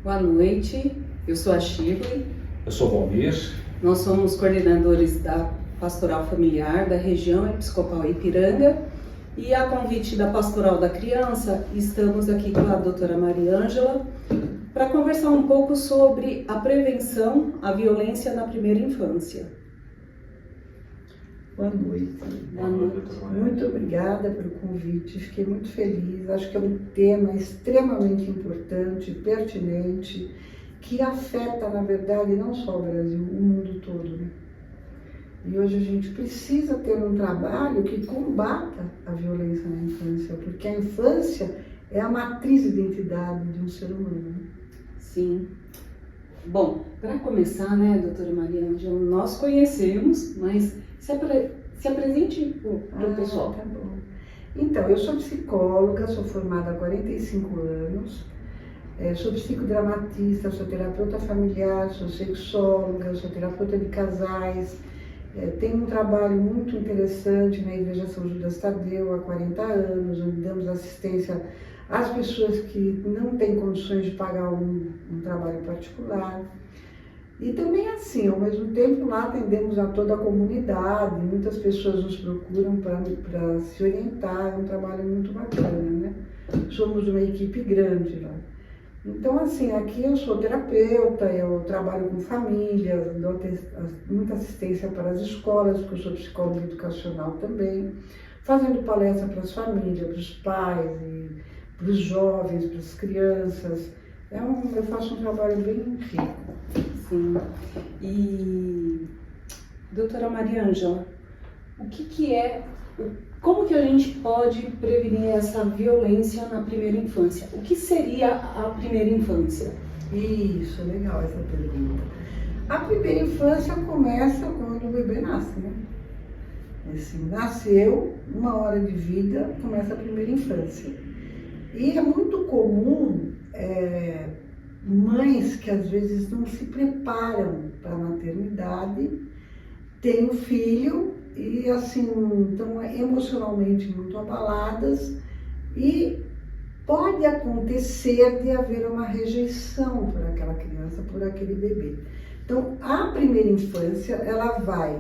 Boa noite, eu sou a Shirley. Eu sou o Valmir. Nós somos coordenadores da Pastoral Familiar da região episcopal Ipiranga e a convite da Pastoral da Criança, estamos aqui com a doutora Maria Ângela para conversar um pouco sobre a prevenção à violência na primeira infância. Boa noite. Boa noite. Muito obrigada pelo convite, fiquei muito feliz. Acho que é um tema extremamente importante, pertinente, que afeta, na verdade, não só o Brasil, o mundo todo, né? E hoje a gente precisa ter um trabalho que combata a violência na infância, porque a infância é a matriz de identidade de um ser humano, né? Sim. Bom, para começar, né, doutora Maria Ângela, nós conhecemos, mas se apresente para o pessoal. Tá bom. Então, eu sou psicóloga, sou formada há 45 anos, sou psicodramatista, sou terapeuta familiar, sou sexóloga, sou terapeuta de casais, tenho um trabalho muito interessante na Igreja São Judas Tadeu há 40 anos, onde damos assistência às pessoas que não têm condições de pagar um trabalho particular. E também assim, ao mesmo tempo lá atendemos a toda a comunidade, muitas pessoas nos procuram para se orientar, é um trabalho muito bacana, né? Somos uma equipe grande lá. Então assim, aqui eu sou terapeuta, eu trabalho com famílias, dou muita assistência para as escolas, porque eu sou psicóloga educacional também, fazendo palestra para as famílias, para os pais, para os jovens, para as crianças. Eu faço um trabalho bem rico. Sim. E, doutora Maria Ângela, como que a gente pode prevenir essa violência na primeira infância? O que seria a primeira infância? Isso, legal essa pergunta. A primeira infância começa quando o bebê nasce, né? Assim, nasceu, 1 hora de vida, começa a primeira infância. E é muito comum mães que às vezes não se preparam para a maternidade, têm um filho e assim, estão emocionalmente muito abaladas e pode acontecer de haver uma rejeição por aquela criança, por aquele bebê. Então, a primeira infância, ela vai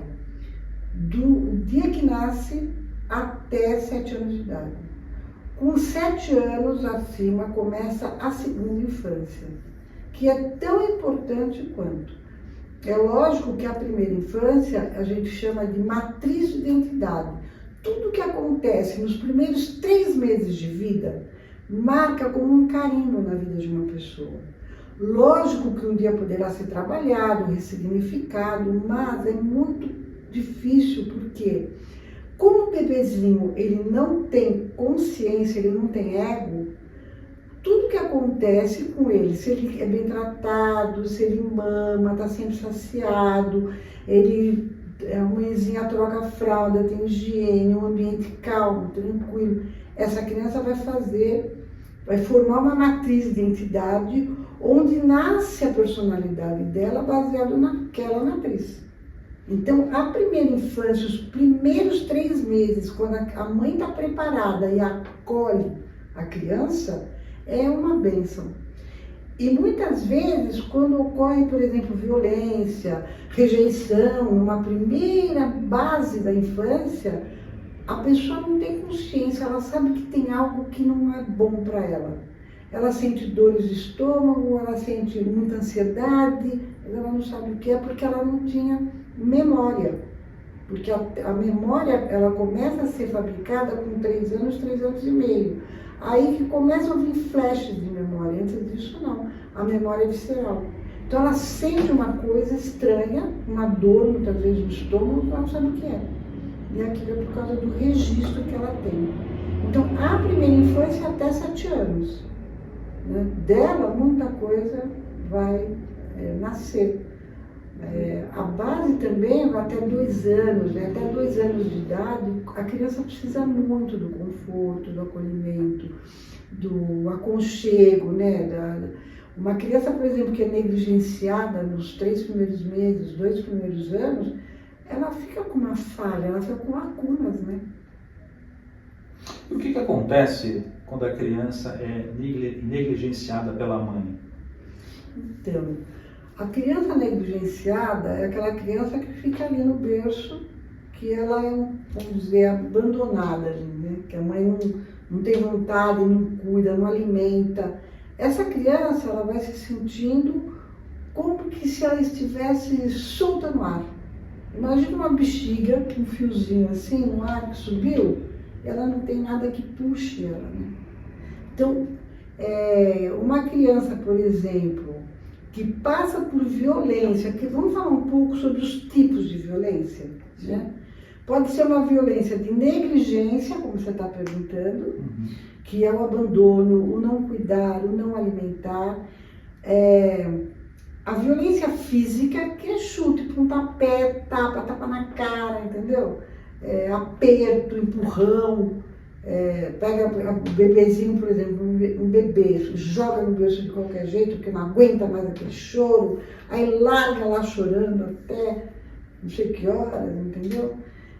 do dia que nasce até 7 anos de idade. Com 7 anos acima começa a segunda infância, que é tão importante quanto. É lógico que a primeira infância a gente chama de matriz de identidade. Tudo que acontece nos primeiros 3 meses de vida marca como um carimbo na vida de uma pessoa. Lógico que um dia poderá ser trabalhado, ressignificado, mas é muito difícil porque como o bebezinho ele não tem consciência, ele não tem ego, tudo que acontece com ele, se ele é bem tratado, se ele mama, está sempre saciado, a mãezinha troca a fralda, tem higiene, um ambiente calmo, tranquilo, essa criança vai formar uma matriz de identidade onde nasce a personalidade dela baseado naquela matriz. Então, a primeira infância, os primeiros 3 meses, quando a mãe está preparada e acolhe a criança, é uma bênção. E muitas vezes, quando ocorre, por exemplo, violência, rejeição, uma primeira base da infância, a pessoa não tem consciência, ela sabe que tem algo que não é bom para ela. Ela sente dores de estômago, ela sente muita ansiedade, ela não sabe o que é porque ela não tinha memória. Porque a memória, ela começa a ser fabricada com 3 anos, 3 anos e meio. Aí que começam a vir flashes de memória, antes disso não, a memória é visceral. Então ela sente uma coisa estranha, uma dor muitas vezes no estômago, ela não sabe o que é. E aquilo é por causa do registro que ela tem. Então a primeira infância é até 7 anos. Né? Dela muita coisa vai nascer. A base também até 2 anos, né? Até 2 anos de idade, a criança precisa muito do conforto, do acolhimento, do aconchego, né? Uma criança, por exemplo, que é negligenciada nos 3 primeiros meses, 2 primeiros anos, ela fica com uma falha, ela fica com lacunas, né? E o que acontece quando a criança é negligenciada pela mãe? Então, a criança negligenciada é aquela criança que fica ali no berço, que ela é, vamos dizer, abandonada ali, né? Que a mãe não tem vontade, não cuida, não alimenta. Essa criança, ela vai se sentindo como que se ela estivesse solta no ar. Imagina uma bexiga com um fiozinho assim, no ar que subiu, ela não tem nada que puxe ela, né? Então, uma criança, por exemplo, que passa por violência, que vamos falar um pouco sobre os tipos de violência, né? Pode ser uma violência de negligência, como você está perguntando, que é o abandono, o não cuidar, o não alimentar. A violência física, que é chute, pontapé, tapa na cara, entendeu? Aperto, empurrão. Pega o bebezinho, por exemplo, um bebê, joga no berço de qualquer jeito, porque não aguenta mais aquele choro, aí larga lá chorando até não sei que horas, entendeu?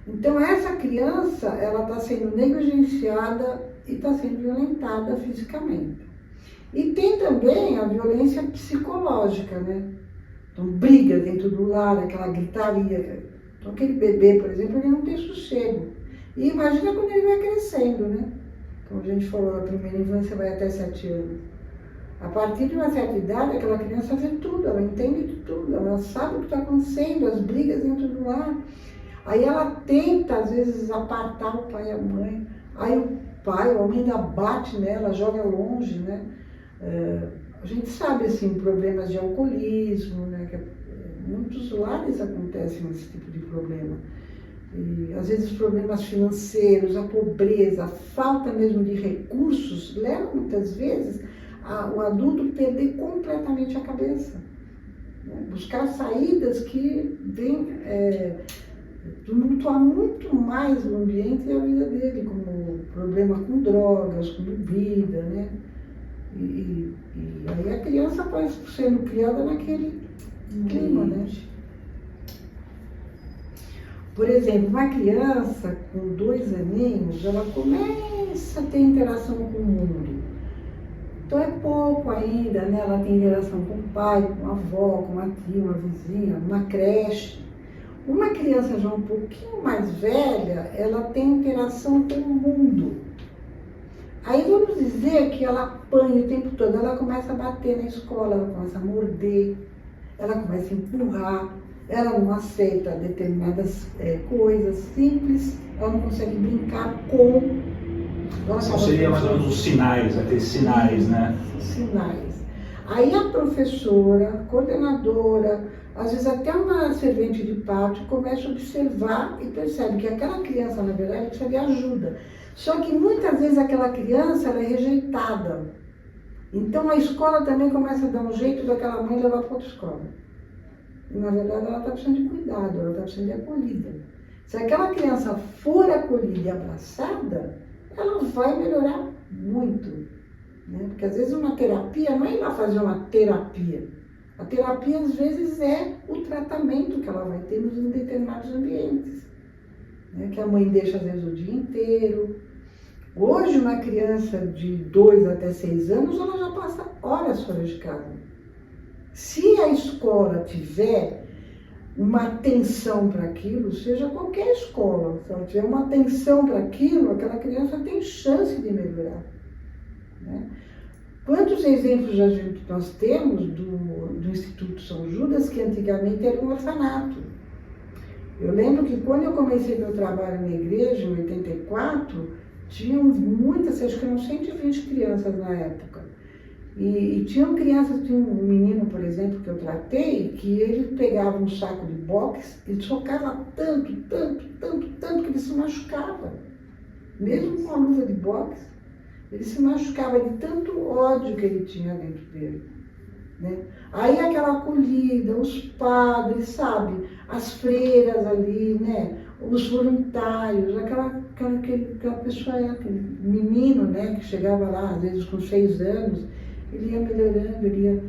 Então essa criança, ela está sendo negligenciada e está sendo violentada fisicamente. E tem também a violência psicológica, né? Então briga dentro do lar, aquela gritaria. Então aquele bebê, por exemplo, ele não tem sossego. E imagina quando ele vai crescendo, né? Como a gente falou, a primeira infância vai até 7 anos. A partir de uma certa idade, aquela criança vê tudo, ela entende de tudo, ela sabe o que está acontecendo, as brigas dentro do lar. Aí ela tenta, às vezes, apartar o pai e a mãe. Aí o pai, o homem ainda bate nela, joga longe, né? A gente sabe, assim, problemas de alcoolismo, né? Que muitos lares acontecem esse tipo de problema. E, às vezes, problemas financeiros, a pobreza, a falta mesmo de recursos, levam, muitas vezes, o adulto perder completamente a cabeça. Né? Buscar saídas que vêm tumultuar muito mais o ambiente e a vida dele, como problema com drogas, com bebida, né? E aí a criança vai sendo criada naquele clima, né? Por exemplo, uma criança com 2 aninhos, ela começa a ter interação com o mundo. Então é pouco ainda, né? Ela tem interação com o pai, com a avó, com uma tia, uma vizinha, uma creche. Uma criança já um pouquinho mais velha, ela tem interação com o mundo. Aí vamos dizer que ela apanha o tempo todo, ela começa a bater na escola, ela começa a morder, ela começa a empurrar, ela não aceita determinadas coisas simples, ela não consegue brincar com. Então seria mais ou menos os sinais, aqueles sinais, né? Sinais. Aí a professora, a coordenadora, às vezes até uma servente de pátio começa a observar e percebe que aquela criança, na verdade, precisa de ajuda. Só que muitas vezes aquela criança ela é rejeitada. Então a escola também começa a dar um jeito daquela mãe levar para outra escola. E, na verdade, ela está precisando de cuidado, ela está precisando de acolhida. Se aquela criança for acolhida e abraçada, ela vai melhorar muito. Né? Porque às vezes uma terapia não é ir lá fazer uma terapia. A terapia, às vezes, é o tratamento que ela vai ter em determinados ambientes. Né? Que a mãe deixa, às vezes, o dia inteiro. Hoje, uma criança de 2 até 6 anos, ela já passa horas fora de casa. Se a escola tiver uma atenção para aquilo, seja qualquer escola, se ela tiver uma atenção para aquilo, aquela criança tem chance de melhorar. Né? Quantos exemplos nós temos do Instituto São Judas, que antigamente era um orfanato? Eu lembro que quando eu comecei meu trabalho na igreja, em 84, tinham muitas, acho que eram 120 crianças na época. E tinham crianças, tinha um menino, por exemplo, que eu tratei, que ele pegava um saco de boxe e socava tanto que ele se machucava. Mesmo com a luva de boxe, ele se machucava de tanto ódio que ele tinha dentro dele. Né? Aí aquela acolhida, os padres, sabe, as freiras ali, né? Os voluntários, aquela pessoa, aquele menino, né, que chegava lá, às vezes com 6 anos, ele ia melhorando, ele ia,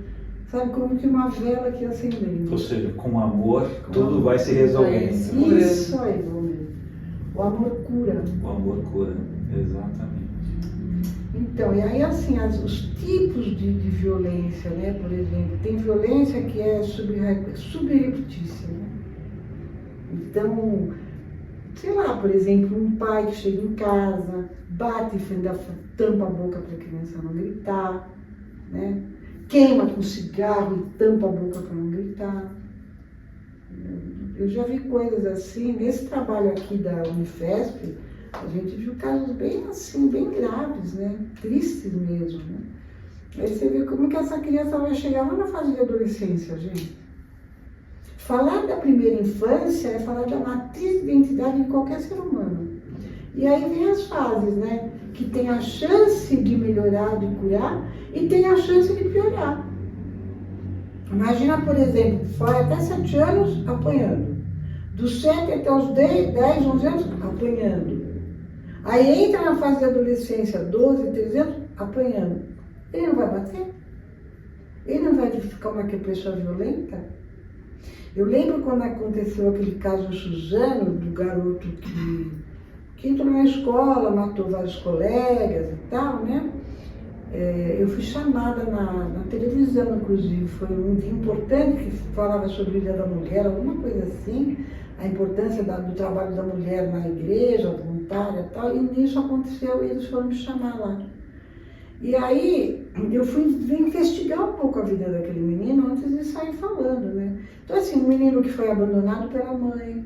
sabe, como que uma vela que ia acendendo. Ou seja, com amor, tudo vai se resolvendo. Isso aí, o amor cura. O amor cura, exatamente. Então, e aí assim, os tipos de violência, né? Por exemplo, tem violência que é subreptícia, né? Então, sei lá, por exemplo, um pai que chega em casa, bate, tampa a boca para a criança não gritar, né? Queima com cigarro e tampa a boca para não gritar. Eu já vi coisas assim, nesse trabalho aqui da Unifesp, a gente viu casos bem assim, bem graves, né? Tristes mesmo, né? Aí você vê como que essa criança vai chegar lá na fase de adolescência, gente. Falar da primeira infância é falar da matriz de identidade de qualquer ser humano. E aí vem as fases, né? Que tem a chance de melhorar, de curar, e tem a chance de piorar. Imagina, por exemplo, vai até 7 anos apanhando. Dos 7 até os 10, 11 anos, apanhando. Aí entra na fase de adolescência, 12, 13 anos, apanhando. Ele não vai bater? Ele não vai ficar uma pessoa violenta? Eu lembro quando aconteceu aquele caso Suzano, do garoto que entrou na escola, matou vários colegas e tal, né? Eu fui chamada na televisão, inclusive, foi um dia importante que falava sobre o Dia da Mulher, alguma coisa assim, a importância do trabalho da mulher na igreja, voluntária e tal, e nisso aconteceu e eles foram me chamar lá. E aí eu fui investigar um pouco a vida daquele menino antes de sair falando, né? Então assim, um menino que foi abandonado pela mãe,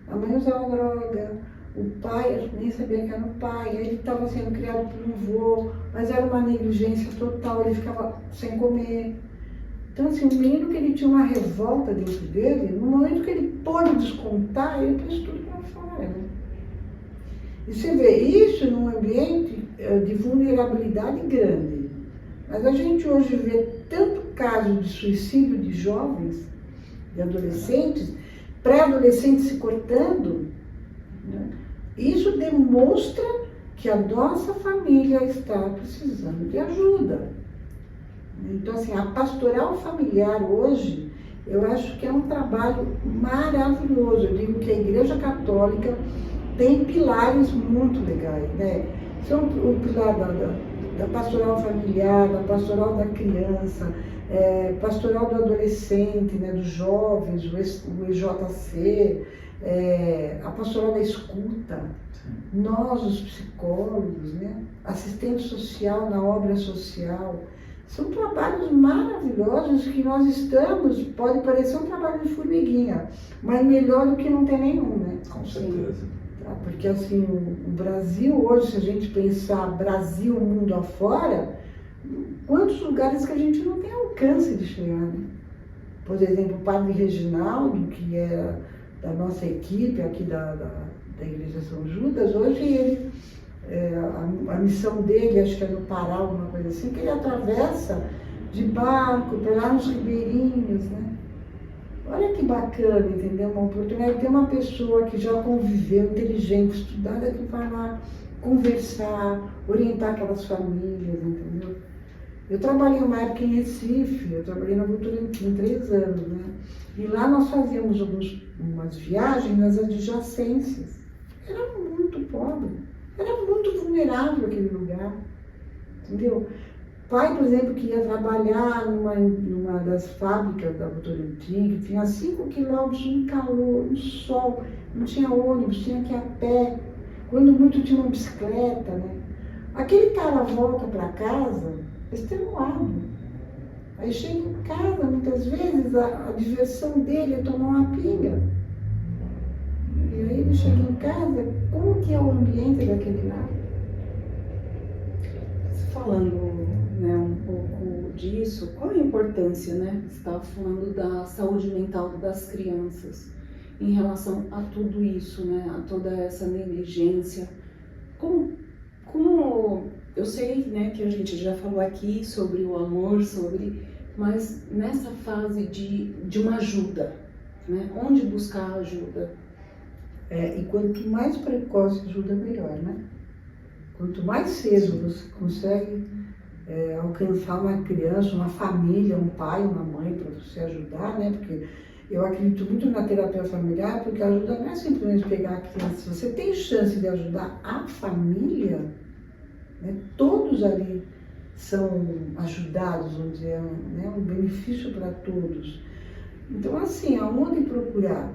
a mãe usava droga, o pai, eu nem sabia que era o pai, ele estava sendo criado por um avô, mas era uma negligência total, ele ficava sem comer. Então assim, um menino que ele tinha uma revolta dentro dele, no momento que ele pôde descontar, ele pôs tudo para fora, né? E você vê isso num ambiente de vulnerabilidade grande. Mas a gente hoje vê tanto caso de suicídio de jovens, de adolescentes, pré-adolescentes se cortando, né? Isso demonstra que a nossa família está precisando de ajuda. Então, assim, a pastoral familiar hoje, eu acho que é um trabalho maravilhoso. Eu digo que a Igreja Católica tem pilares muito legais, né? São o pilar da pastoral familiar, da pastoral da criança, pastoral do adolescente, né, dos jovens, o EJC, a pastoral da escuta, nós, os psicólogos, né, assistente social na obra social. São trabalhos maravilhosos que nós estamos, pode parecer um trabalho de formiguinha, mas melhor do que não ter nenhum, né? Com certeza. Porque assim, o Brasil hoje, se a gente pensar Brasil, mundo afora, quantos lugares que a gente não tem alcance de chegar, né? Por exemplo, o Padre Reginaldo, que é da nossa equipe aqui da Igreja São Judas, hoje ele, a missão dele, acho que é no Pará, alguma coisa assim, que ele atravessa de barco para lá nos ribeirinhos, né? Olha que bacana, entendeu? Uma oportunidade de ter uma pessoa que já conviveu, inteligente, estudada, que vai lá conversar, orientar aquelas famílias, entendeu? Eu trabalhei uma época em Recife, eu trabalhei na Votorantim 3 anos, né? E lá nós fazíamos umas viagens nas adjacências. Era muito pobre, era muito vulnerável aquele lugar, entendeu? Pai, por exemplo, que ia trabalhar numa das fábricas da Votorantim, que tinha 5 quilômetros, um calor, um sol, não tinha ônibus, tinha que ir a pé, quando muito tinha uma bicicleta, né? Aquele cara volta para casa extenuado. Aí chega em casa, muitas vezes, a diversão dele é tomar uma pinga. E aí ele chega em casa, como que é o ambiente daquele lar? Falando, né, um pouco disso, qual a importância, né? Você estava falando da saúde mental das crianças em relação a tudo isso, né? A toda essa negligência. Como eu sei, né, que a gente já falou aqui sobre o amor, mas nessa fase de uma ajuda, né? Onde buscar ajuda? E quanto mais precoce a ajuda, melhor, né? Quanto mais cedo você consegue alcançar uma criança, uma família, um pai, uma mãe para você ajudar, né? Porque eu acredito muito na terapia familiar, porque a ajuda não é simplesmente pegar a criança. Se você tem chance de ajudar a família, né? Todos ali são ajudados, vamos dizer, né? Um benefício para todos. Então, assim, aonde procurar?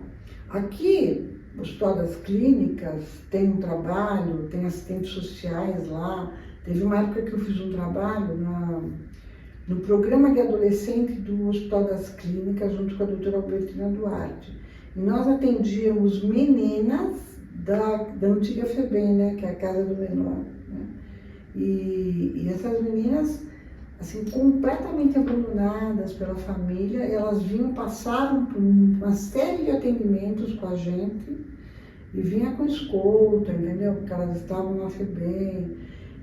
Aqui, o Hospital das Clínicas tem um trabalho, tem assistentes sociais lá. Teve uma época que eu fiz um trabalho no programa de adolescente do Hospital das Clínicas, junto com a doutora Albertina Duarte. E nós atendíamos meninas da antiga FEBEM, né, que é a Casa do Menor. Né? E essas meninas, assim, completamente abandonadas pela família, elas passaram por uma série de atendimentos com a gente e vinha com escolta, entendeu? Porque elas estavam na FEBEM.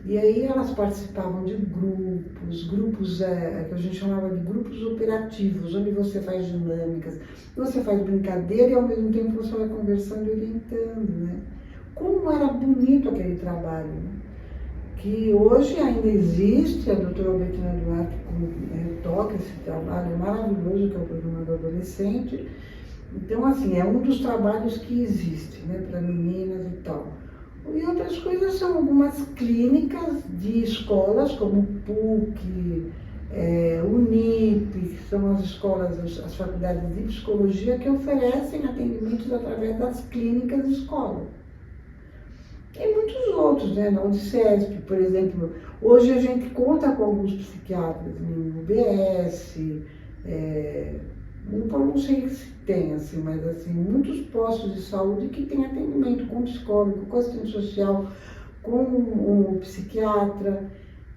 E aí elas participavam de grupos que a gente chamava de grupos operativos, onde você faz dinâmicas, você faz brincadeira e ao mesmo tempo você vai conversando e orientando, né? Como era bonito aquele trabalho, né? Que hoje ainda existe, a doutora Albertina Duarte toca esse trabalho maravilhoso que é o programa do adolescente. Então, assim, é um dos trabalhos que existe, né, para meninas e tal. E outras coisas são algumas clínicas de escolas, como PUC, Unip, que são as escolas, as faculdades de psicologia, que oferecem atendimentos através das clínicas de escola. Tem muitos outros, né? Na Unicesp, por exemplo, hoje a gente conta com alguns psiquiatras no UBS, não sei se tem, assim, mas assim, muitos postos de saúde que têm atendimento com psicólogo, com assistente social, com um psiquiatra.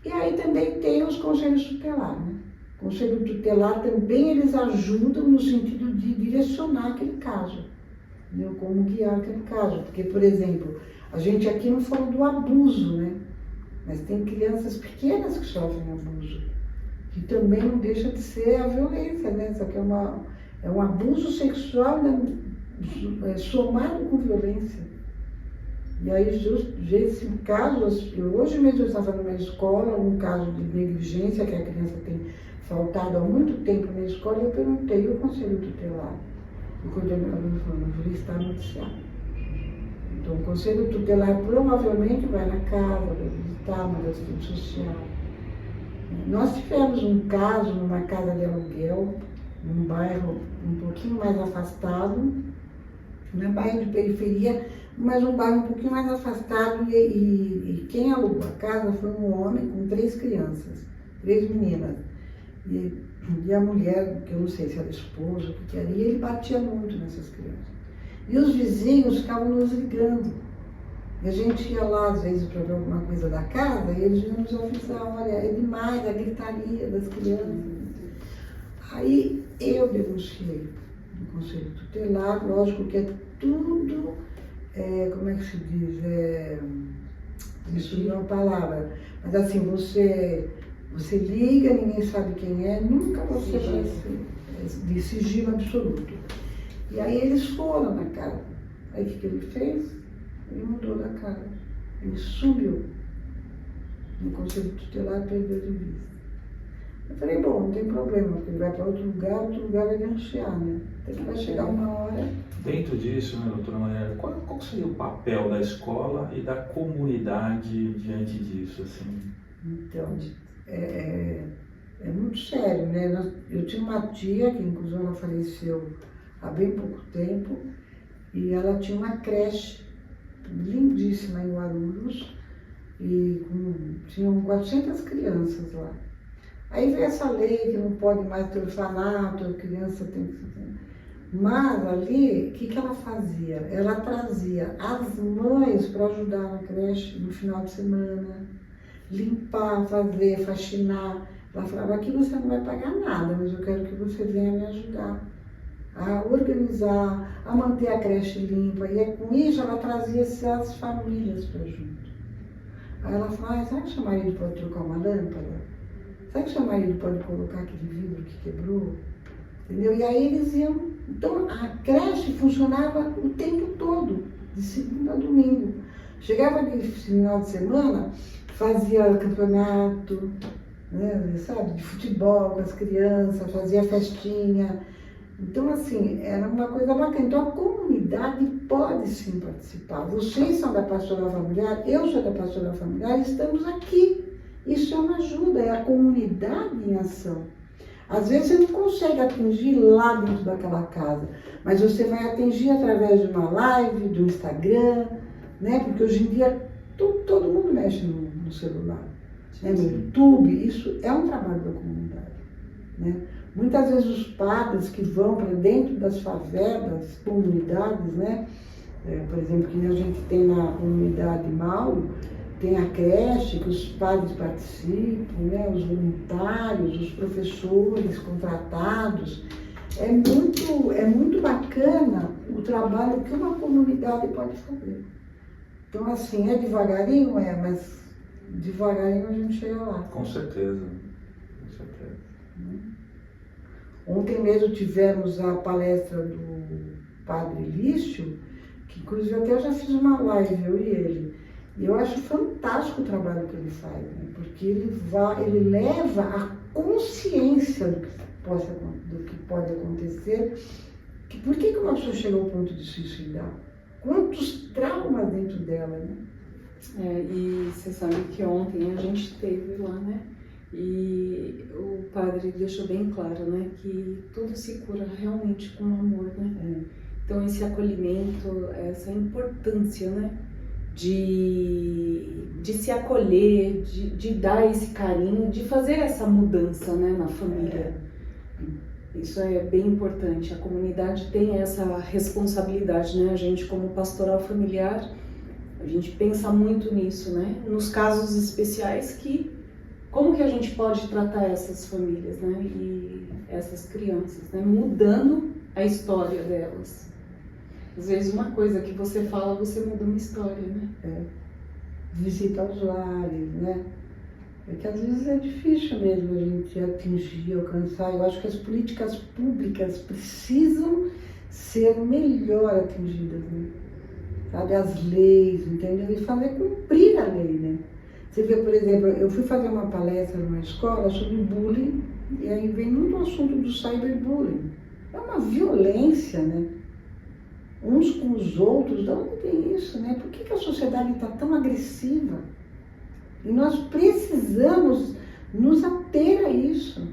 E aí também tem os conselhos tutelares, né? Conselho tutelar também eles ajudam no sentido de direcionar aquele caso, né? Como guiar aquele caso. Porque, por exemplo, a gente aqui não fala do abuso, né? Mas tem crianças pequenas que sofrem abuso, que também não deixa de ser a violência, né? Só que é um abuso sexual, né? Somado com violência. E aí, esse caso, hoje mesmo eu estava numa escola, um caso de negligência, que a criança tem faltado há muito tempo na escola, e eu perguntei, e o conselho tutelar? O coordenador falou, não deveria estar noticiado. Então, o conselho tutelar provavelmente vai na casa, vai visitar uma assistente social. Nós tivemos um caso numa casa de aluguel, num bairro um pouquinho mais afastado, não é bairro de periferia, mas um bairro um pouquinho mais afastado, e quem alugou a casa foi um homem com 3 crianças, 3 meninas. E a mulher, que eu não sei se era esposa, o que era, e ele batia muito nessas crianças. E os vizinhos ficavam nos ligando. E a gente ia lá, às vezes, para ver alguma coisa da casa, e eles nos avisavam, olha, é demais a gritaria das crianças. Aí eu denunciei no Conselho Tutelar, lógico que é tudo, como é que se diz? Isso não é uma palavra, mas assim, você liga, ninguém sabe quem é, nunca você vai ser de sigilo absoluto. E aí eles foram na casa. Aí o que ele fez? Ele mudou da casa. Ele sumiu. No Conselho Tutelar perdeu de vista. Eu falei, bom, não tem problema, porque ele vai para outro lugar vai denunciar, né? Então vai chegar uma hora. Dentro disso, né, doutora Maria, qual seria o papel da escola e da comunidade diante disso, assim? Então, é muito sério, né? Eu tinha uma tia, que inclusive ela faleceu há bem pouco tempo, e ela tinha uma creche lindíssima em Guarulhos, e tinham 400 crianças lá. Aí veio essa lei que não pode mais ter orfanato, a criança tem que... Mas ali, o que ela fazia? Ela trazia as mães para ajudar na creche no final de semana, limpar, fazer, faxinar. Ela falava, aqui você não vai pagar nada, mas eu quero que você venha me ajudar a organizar, a manter a creche limpa. E com isso ela trazia as famílias para junto. Aí ela falava, sabe que seu marido pode trocar uma lâmpada? Sabe que seu marido pode colocar aquele vidro que quebrou? Entendeu? E aí eles iam... Então a creche funcionava o tempo todo, de segunda a domingo. Chegava aquele final de semana, fazia campeonato, né, sabe, de futebol com as crianças, fazia festinha. Então, assim, era uma coisa bacana. Então, a comunidade pode sim participar. Vocês são da Pastoral Familiar, eu sou da Pastoral Familiar, estamos aqui. Isso é uma ajuda, é a comunidade em ação. Às vezes você não consegue atingir lá dentro daquela casa, mas você vai atingir através de uma live, do Instagram, né? Porque hoje em dia todo mundo mexe no celular, né? No YouTube. Isso é um trabalho da comunidade, né? Muitas vezes os padres que vão para dentro das favelas, comunidades, né? Por exemplo, que a gente tem na comunidade Mauro, tem a creche, que os padres participam, né? Os voluntários, os professores contratados. É muito bacana o trabalho que uma comunidade pode fazer. Então, assim, é devagarinho, mas devagarinho a gente chega lá. Com certeza, com certeza. Ontem mesmo tivemos a palestra do Padre Lício, que inclusive até eu já fiz uma live, eu e ele. E eu acho fantástico o trabalho que ele faz, né? Porque ele leva a consciência do que pode acontecer. Por que uma pessoa chega ao ponto de suicidar? Quantos traumas dentro dela, né? E você sabe que ontem a gente esteve lá, né? E o padre deixou bem claro, né, que tudo se cura realmente com amor, né? Então esse acolhimento, essa importância, né, de se acolher, de dar esse carinho, de fazer essa mudança, né, na família. Isso é bem importante. A comunidade tem essa responsabilidade, né? A gente, como pastoral familiar, a gente pensa muito nisso, né? Nos casos especiais como que a gente pode tratar essas famílias, né? E essas crianças, né? Mudando a história delas. Às vezes uma coisa que você fala, você muda uma história, né? Visita aos lares, né? É que às vezes é difícil mesmo a gente atingir, alcançar. Eu acho que as políticas públicas precisam ser melhor atingidas, né? Sabe, as leis, entendeu? E fazer cumprir a lei, né? Você vê, por exemplo, eu fui fazer uma palestra numa escola sobre bullying, e aí vem muito o assunto do cyberbullying. É uma violência, né? Uns com os outros, de onde tem isso, né? Por que a sociedade está tão agressiva? E nós precisamos nos ater a isso,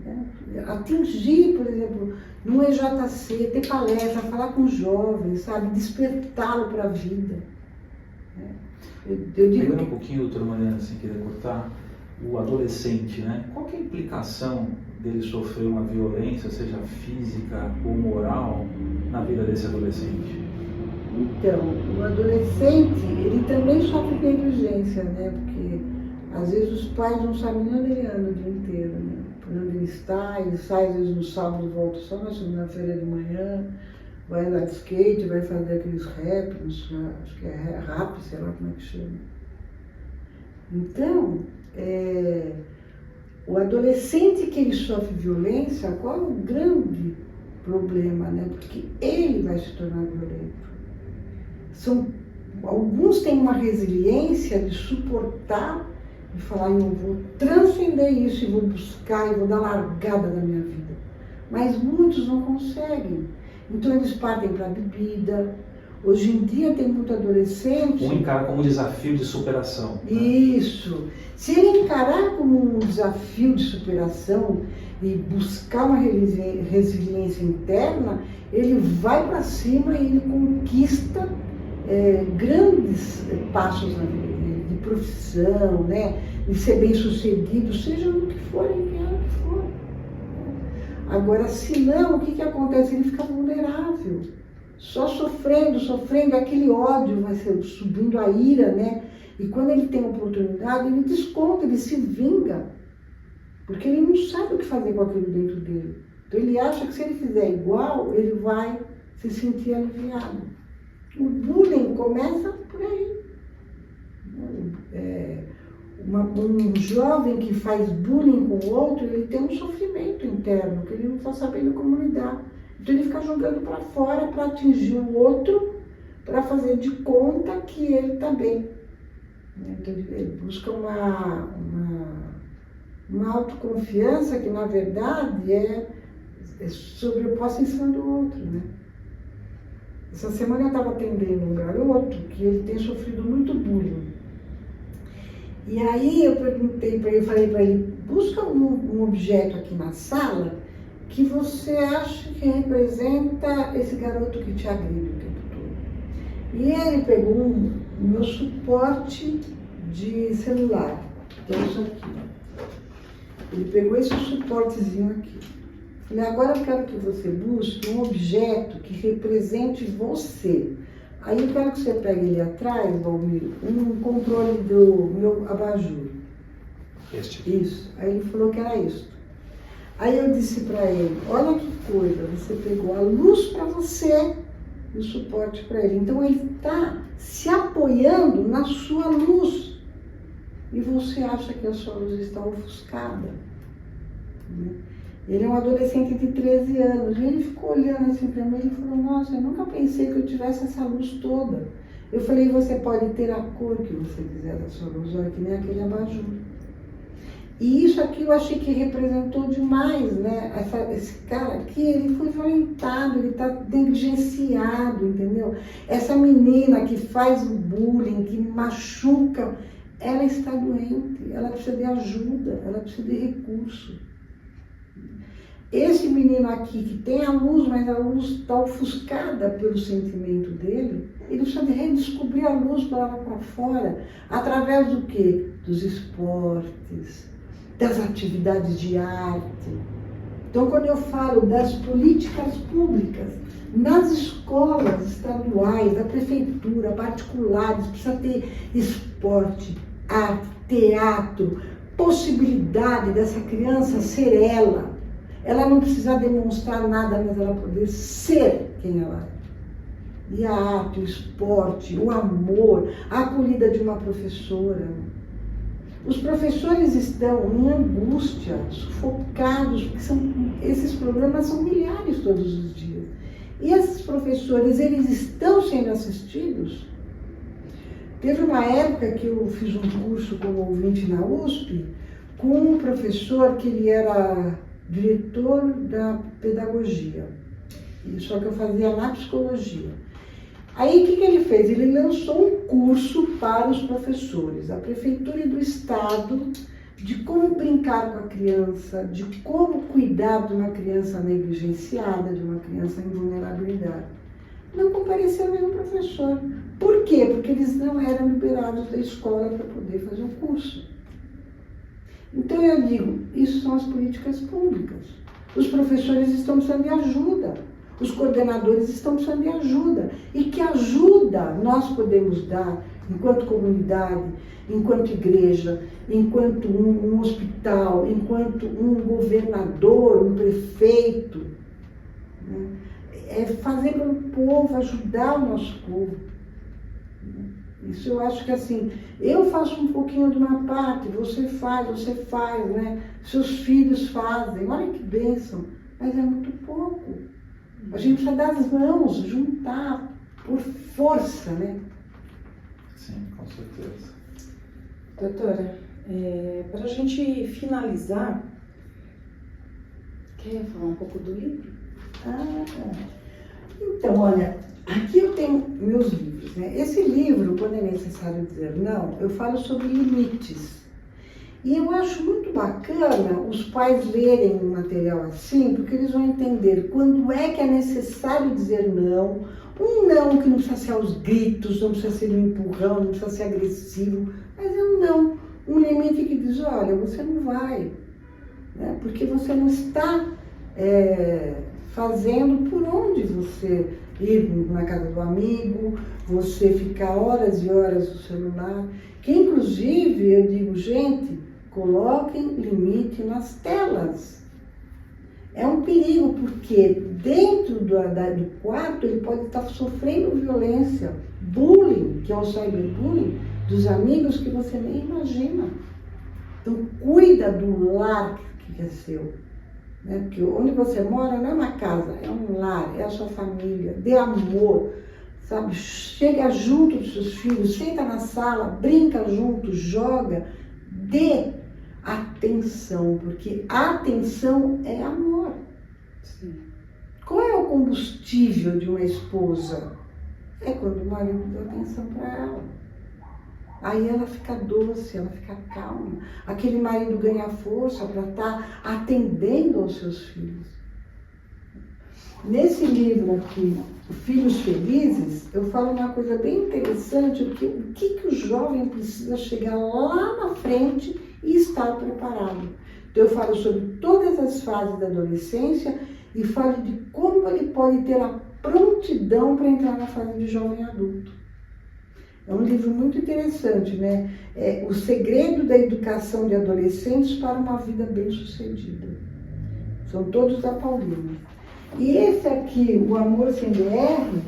né? Atingir, por exemplo, no EJC, ter palestra, falar com os jovens, sabe? Despertá-lo para a vida. Né? Eu digo Pegando um pouquinho, doutora Mariana, sem querer cortar, o adolescente, né? Qual que é a implicação dele sofrer uma violência, seja física ou moral, na vida desse adolescente? Então, o adolescente, ele também sofre negligência, né? Porque às vezes os pais não sabem nem onde ele anda o dia inteiro, né? Por onde ele está, ele sai às vezes no sábado e volta só na segunda-feira de manhã, vai andar de skate, vai fazer aqueles rap, acho que é rap, sei lá como é que chama. Então, o adolescente que ele sofre violência, qual é o grande problema, né? Porque ele vai se tornar violento. Alguns têm uma resiliência de suportar e falar, eu vou transcender isso e vou buscar e vou dar largada da minha vida. Mas muitos não conseguem. Então eles partem para a bebida. Hoje em dia tem muito adolescente... Um encara como um desafio de superação. Né? Isso. Se ele encarar como um desafio de superação e buscar uma resiliência interna, ele vai para cima e ele conquista grandes passos na vida dele, de profissão, né? De ser bem sucedido, seja no que for, em que área que for. Agora, se não, o que acontece? Ele fica vulnerável, só sofrendo, aquele ódio vai subindo, a ira, né? E quando ele tem oportunidade, ele desconta, ele se vinga, porque ele não sabe o que fazer com aquilo dentro dele. Então ele acha que se ele fizer igual, ele vai se sentir aliviado. O bullying começa por aí. Um jovem que faz bullying com o outro, ele tem um sofrimento interno, que ele não está sabendo como lidar. Então ele fica jogando para fora para atingir o outro, para fazer de conta que ele está bem. Então ele busca uma autoconfiança que, na verdade, é sobreposta em cima do outro, né? Essa semana eu estava atendendo um garoto que ele tem sofrido muito bullying. E aí eu perguntei para ele, falei para ele, busca um objeto aqui na sala que você acha que representa esse garoto que te agride o tempo todo. E ele pegou o meu suporte de celular, que é isso aqui. Ele pegou esse suportezinho aqui. Falei, agora eu quero que você busque um objeto que represente você. Aí eu quero que você pegue ali atrás, Valmir, um controle do meu abajur. Isso. Aí ele falou que era isso. Aí eu disse para ele, olha que coisa, você pegou a luz para você e o suporte para ele. Então ele está se apoiando na sua luz. E você acha que a sua luz está ofuscada. Ele é um adolescente de 13 anos. E ele ficou olhando assim para mim e falou, nossa, eu nunca pensei que eu tivesse essa luz toda. Eu falei, você pode ter a cor que você quiser da sua luz, olha, que nem aquele abajur. E isso aqui eu achei que representou demais, né? Esse cara aqui, ele foi violentado, ele está negligenciado, entendeu? Essa menina que faz o bullying, que machuca, ela está doente, ela precisa de ajuda, ela precisa de recurso. Esse menino aqui que tem a luz, mas a luz está ofuscada pelo sentimento dele, ele precisa de redescobrir a luz para lá para fora, através do quê? Dos esportes, das atividades de arte. Então, quando eu falo das políticas públicas, nas escolas estaduais, da prefeitura, particulares, precisa ter esporte, arte, teatro, possibilidade dessa criança ser ela. Ela não precisa demonstrar nada, mas ela poder ser quem ela é. E a arte, o esporte, o amor, a acolhida de uma professora. Os professores estão em angústia, sufocados, porque esses problemas são milhares todos os dias. E esses professores, eles estão sendo assistidos? Teve uma época que eu fiz um curso como ouvinte na USP, com um professor que ele era diretor da pedagogia, só que eu fazia na psicologia. Aí o que ele fez? Ele lançou um curso para os professores, a prefeitura e do estado, de como brincar com a criança, de como cuidar de uma criança negligenciada, de uma criança em vulnerabilidade. Não compareceu nenhum professor. Por quê? Porque eles não eram liberados da escola para poder fazer o curso. Então eu digo, isso são as políticas públicas. Os professores estão precisando de ajuda, os coordenadores estão precisando de ajuda. E que ajuda nós podemos dar enquanto comunidade, enquanto igreja, enquanto um hospital, enquanto um governador, um prefeito, né? É fazer pelo povo, ajudar o nosso povo. Isso eu acho que assim, eu faço um pouquinho de uma parte, você faz, né? Seus filhos fazem, olha que bênção, mas é muito pouco. A gente precisa dar as mãos, juntar por força, né? Sim, com certeza. Doutora, para a gente finalizar, quer falar um pouco do livro? Então, olha, aqui eu tenho meus livros, né? Esse livro, quando é necessário dizer não, eu falo sobre limites. E eu acho muito bacana os pais lerem um material assim, porque eles vão entender quando é que é necessário dizer não. Um não que não precisa ser aos gritos, não precisa ser um empurrão, não precisa ser agressivo, mas é um não. Um limite que diz, olha, você não vai, né? Porque você não está fazendo por onde você ir na casa do amigo, você ficar horas e horas no celular. Que inclusive, eu digo, gente, coloquem limite nas telas. É um perigo, porque dentro do quarto ele pode estar sofrendo violência, bullying, que é o cyberbullying, dos amigos que você nem imagina. Então, cuida do lar que é seu. Né? Porque onde você mora não é uma casa, é um lar, é a sua família. Dê amor, sabe? Chega junto dos seus filhos, senta na sala, brinca junto, joga. Dê atenção, porque atenção é amor. Sim. Qual é o combustível de uma esposa? É quando o marido dá atenção para ela. Aí ela fica doce, ela fica calma. Aquele marido ganha força para estar atendendo aos seus filhos. Nesse livro aqui, Filhos Felizes, eu falo uma coisa bem interessante, o que o jovem precisa chegar lá na frente e estar preparado. Então eu falo sobre todas as fases da adolescência e falo de como ele pode ter a prontidão para entrar na fase de jovem adulto. É um livro muito interessante, né? É O Segredo da Educação de Adolescentes para uma Vida Bem-Sucedida. São todos da Paulina. E esse aqui, O Amor Sem DR,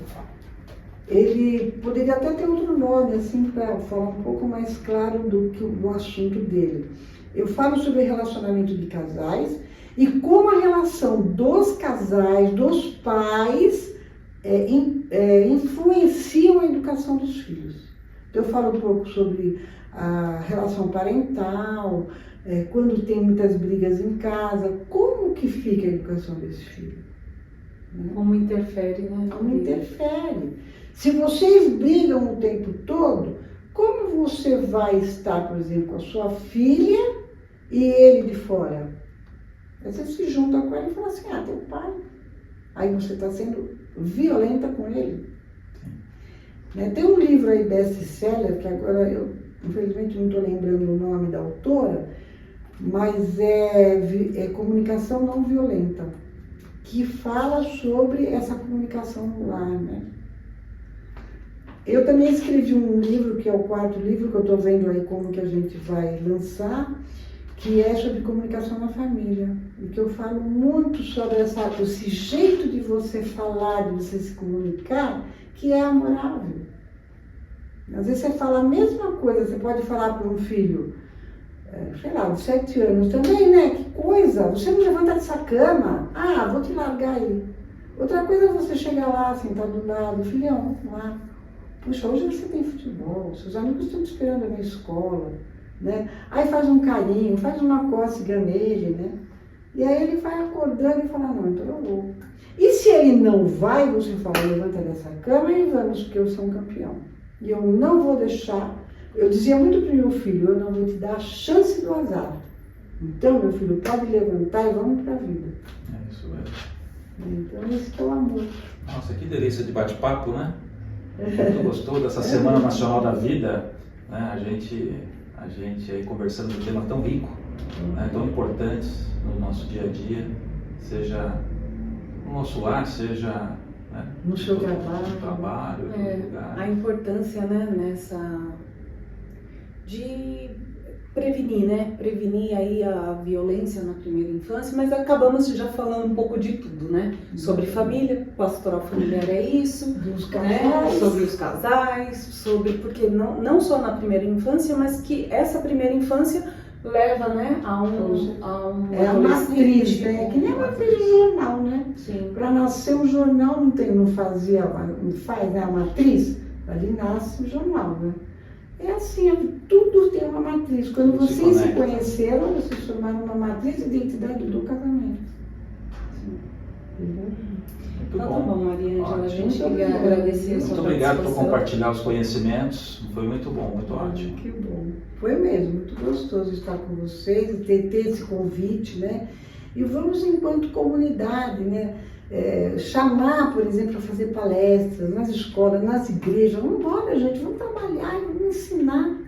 ele poderia até ter outro nome, assim, para falar um pouco mais claro do assunto dele. Eu falo sobre relacionamento de casais e como a relação dos casais, dos pais, influenciam a educação dos filhos. Então, eu falo um pouco sobre a relação parental, quando tem muitas brigas em casa, como que fica a educação desse filho? Como interfere, né? Como interfere. Se vocês brigam o tempo todo, como você vai estar, por exemplo, com a sua filha e ele de fora? Aí você se junta com ele e fala assim, teu pai. Aí você está sendo violenta com ele. Tem um livro aí best-seller, que agora eu, infelizmente, não estou lembrando o nome da autora, mas é Comunicação Não Violenta, que fala sobre essa comunicação no lar, né? Eu também escrevi um livro, que é o 4º livro, que eu estou vendo aí como que a gente vai lançar, que é sobre comunicação na família. E que eu falo muito sobre esse jeito de você falar, de você se comunicar, que é amorável. Às vezes você fala a mesma coisa, você pode falar para um filho, sei lá, de 7 anos também, né? Que coisa, você não levanta dessa cama, vou te largar aí. Outra coisa é você chegar lá, sentar do lado, filhão, vamos lá. Puxa, hoje você tem futebol, seus amigos estão te esperando na escola, né? Aí faz um carinho, faz uma cócega nele, né? E aí ele vai acordando e fala, não, então eu vou. E se ele não vai, você fala, levanta dessa cama e vamos, porque eu sou um campeão. E eu não vou deixar, eu dizia muito para o meu filho, eu não vou te dar a chance do azar. Então, meu filho, pode levantar e vamos para a vida. É isso mesmo. Então, esse que é o amor. Nossa, que delícia de bate-papo, né? Muito gostoso dessa Semana Nacional da Vida, né? A gente aí conversando de um tema tão rico, né? Tão importantes no nosso dia a dia, seja no nosso lar, seja no seu no trabalho, trabalho, em todo lugar. A importância, né, de prevenir, né? Prevenir aí a violência na primeira infância, mas acabamos já falando um pouco de tudo, né? Sobre família, pastoral familiar é isso, dos né? casais. Sobre os casais, porque não só na primeira infância, mas que essa primeira infância leva, né, a um É a matriz, né? Que nem a matriz do jornal, né? Sim. Para nascer o jornal não faz, né? A matriz, ali nasce o jornal, né? É assim, tudo tem uma matriz. Quando Tudo vocês se conecta. conheceram, vocês formaram uma matriz de identidade do casamento. Muito Então tá bom, Maria Ângela, a gente Ótimo. queria agradecer a sua Muito obrigado por participação. compartilhar os conhecimentos. Foi muito bom, muito ótimo. Que bom. Foi mesmo, muito gostoso estar com vocês, ter esse convite, né? E vamos, enquanto comunidade, né? Chamar, por exemplo, para fazer palestras nas escolas, nas igrejas. Vamos embora, gente, vamos trabalhar e vamos ensinar.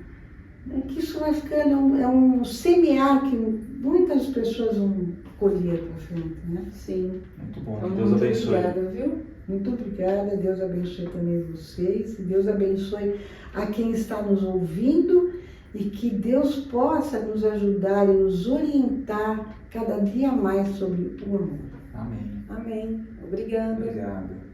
Né? Que isso vai ficando, é um semear que muitas pessoas vão colher para frente, né? Sim. Muito bom. Então, Deus muito abençoe. obrigada, viu? Muito obrigada, Deus abençoe também vocês, e Deus abençoe a quem está nos ouvindo e que Deus possa nos ajudar e nos orientar cada dia mais sobre o amor. Amém. Amém. Obrigada. Obrigado.